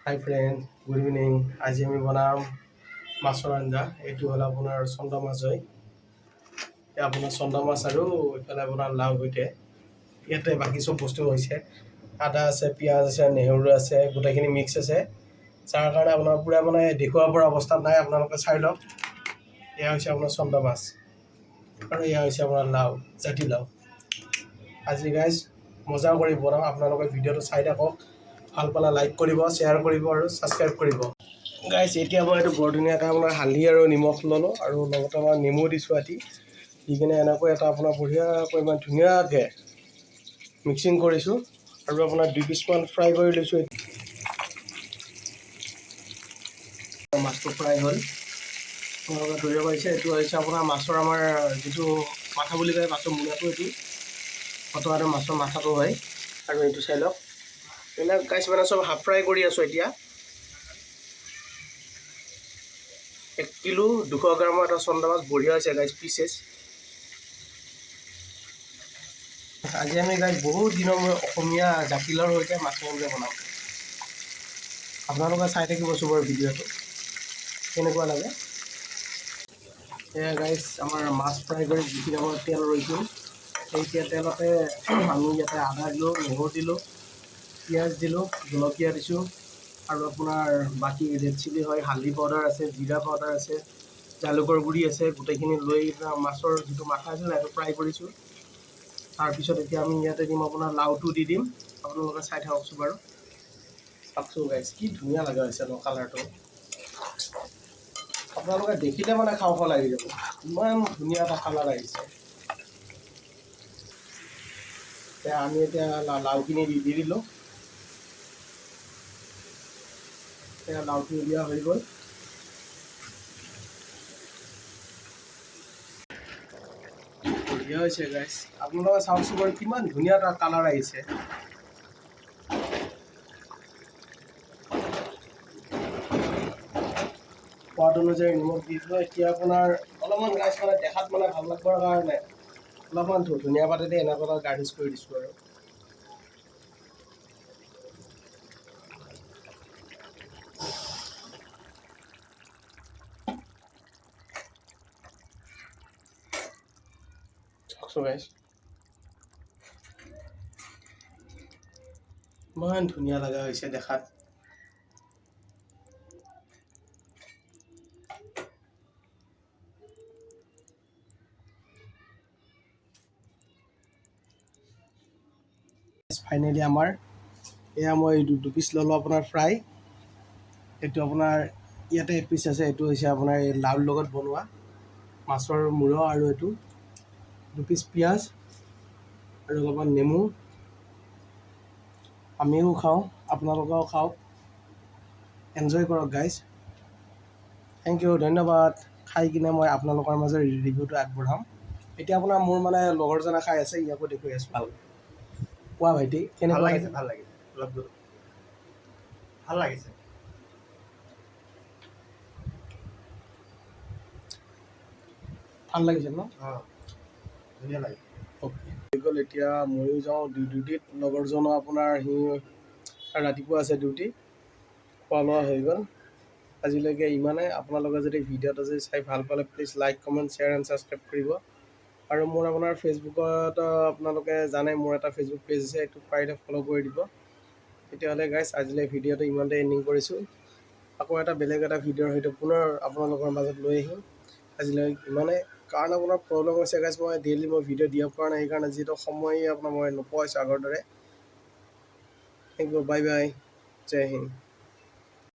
হাই friend, good evening. আজি আমি বনাম মাছৰ আঞ্জা। এইটো হ'ল আপোনাৰ চন্দা মাছ হয়। আপোনাৰ চন্দা মাছ আৰু এইফালে আপোনাৰ লাও সৈতে ইয়াতে বাকী চব বস্তু হৈছে। আদা আছে, পিঁয়াজ আছে, নেহেৰু আছে, গোটেইখিনি মিক্স আছে। যাৰ কাৰণে আপোনাৰ পূৰা মানে দেখুৱাব পৰা অৱস্থাত নাই, আপোনালোকে চাই লওক। এয়া হৈছে আপোনাৰ চন্দা মাছ আৰু এয়া হৈছে আপোনাৰ লাও, জাতিলাও। আজি গাইজ মজা কৰি বনাম, আপোনালোকে ভিডিঅ'টো চাই থাকক। ভাল পালে লাইক কৰিব, শ্বেয়াৰ কৰিব আৰু ছাবস্ক্ৰাইব কৰিব। গাইজ এতিয়া মই এইটো বৰ ধুনীয়াকৈ আপোনাৰ হালধি আৰু নিমখ ল'লোঁ আৰু লগতে মই নেমু দিছোঁ আতি দি কিনে এনেকৈ এটা আপোনাৰ বঢ়িয়াকৈ ইমান ধুনীয়াকৈ মিক্সিং কৰিছোঁ আৰু আপোনাৰ 2 পিচমান ফ্ৰাই কৰি লৈছোঁ। মাছটো ফ্ৰাই হ'ল, আপোনালোকে ধৰিব পাৰিছে। এইটো হৈছে আপোনাৰ মাছৰ আমাৰ যিটো মাথা বুলি কয়, মাছৰ মূৰাটো এইটো ফটোৱাটো মাছৰ মাথাটো হয়। আৰু এইটো চাই লওক, এইবিলাক গাইজ মানে চব হাফ ফ্ৰাই কৰি আছোঁ। এতিয়া 1 কিলো 200 গ্ৰামৰ এটা চন্দা মাছ বঢ়িয়া হৈছে গাইজ পিচেছ। আজি আমি গাইজ বহুত দিনৰ মূৰত অসমীয়া জাতিলাওৰ সৈতে মাছৰ আঞ্জা বনাম। আপোনালোকে চাই থাকিব চবৰে ভিডিঅ'টো কেনেকুৱা লাগে। এয়া গাইজ আমাৰ মাছ ফ্ৰাই কৰি যিখিনি আমাৰ তেল ৰৈছিল, সেই তেলতে আমি ইয়াতে আদা দিলোঁ, নহৰু দিলোঁ, পিঁয়াজ দিলোঁ, জলকীয়া দিছোঁ আৰু আপোনাৰ বাকী ৰেড চিলি হয়, হালধি পাউডাৰ আছে, জিৰা পাউডাৰ আছে, জালুকৰ গুড়ি আছে। গোটেইখিনি লৈ মাছৰ যিটো মাথা আছিল সেইটো ফ্ৰাই কৰিছোঁ। তাৰপিছত এতিয়া আমি ইয়াতে দিম আপোনাৰ লাওটো দি দিম। আপোনালোকে চাই থাককচোন বাৰু, চাওকচোন গাইজ কি ধুনীয়া লগা হৈছে ন কালাৰটো। আপোনালোকে দেখিলে মানে খাওঁ খাওঁ লাগি যাব, ইমান ধুনীয়া এটা কালাৰ আহিছে। আমি এতিয়া লাওখিনি দি দিলোঁ। এতিয়া লাওখিনি দিয়া হৈ গ'ল। বঢ়িয়া হৈছে গাইজ, আপোনালোকে চাওকচোন বাৰু কিমান ধুনীয়া এটা কালাৰ আহিছে। সোৱাদ অনুযায়ী নিমখ দি দিলোঁ। এতিয়া আপোনাৰ অলপমান গাইজ মানে দেখাত মানে ভাল লাগিবৰ কাৰণে অলপমান ধনিয়া পাতেদি এনেকৈ গাৰ্নিছ কৰি দিছোঁ আৰু। চাওকচোন গাইজ ইমান ধুনীয়া লগা হৈছে দেখাত। ফাইনেলি আমাৰ এয়া মই 2 পিচ ল'লোঁ আপোনাৰ ফ্ৰাই। এইটো আপোনাৰ ইয়াতে 1 পিচ আছে, এইটো হৈছে আপোনাৰ এই লাওৰ লগত বনোৱা মাছৰ মূৰা, আৰু এইটো 2 পিচ পিঁয়াজ আৰু অলপমান নেমু। আমিও খাওঁ, আপোনালোকেও খাওক, এনজয় কৰক গাইজ। থেংক ইউ, ধন্যবাদ। খাই কিনে মই আপোনালোকৰ মাজত ৰিভিউটো আগবঢ়াম। এতিয়া আপোনাৰ মোৰ মানে লগৰজনে খাই আছে, ইয়াকো দেখুৱাই আছোঁ। ভাল কোৱা ভাইটি, কেনেকুৱা লাগিছে? ভাল লাগিছে, অলপ ভাল লাগিছে। ভাল লাগিছে ন? অঁ, ধুনীয়া লাগে। অ'কে, হৈ গ'ল। এতিয়া ময়ো যাওঁ ডিউটিত, লগৰজনো আপোনাৰ সি ৰাতিপুৱা আছে ডিউটি। খোৱা লোৱা হৈ গ'ল আজিলৈকে ইমানে। আপোনালোকে যদি ভিডিঅ'টো যদি চাই ভাল পালে please like, comment, share and subscribe কৰিব। আৰু মোৰ আপোনাৰ ফেচবুকত আপোনালোকে জানে মোৰ এটা ফেচবুক পেজ আছে, এইটো পাৰিলে ফ'ল' কৰি দিব। তেতিয়াহ'লে গাইজ আজিলৈ ভিডিঅ'টো ইমানতে এণ্ডিং কৰিছোঁ। আকৌ এটা বেলেগ এটা ভিডিঅ'ৰ সৈতে পুনৰ আপোনালোকৰ মাজত লৈ আহিম। আজিলৈ ইমানে, কাৰণ আপোনাৰ প্ৰব্লেম হৈছে গাইজ, মই ডেইলি ভিডিঅ' দিব পৰা নাই, সেইকাৰণে যিহেতু সময়ে আপোনাৰ মই নোপোৱা হৈছোঁ আগৰ দৰে। থেংক ইউ, বাই বাই, জয় হিন্দ।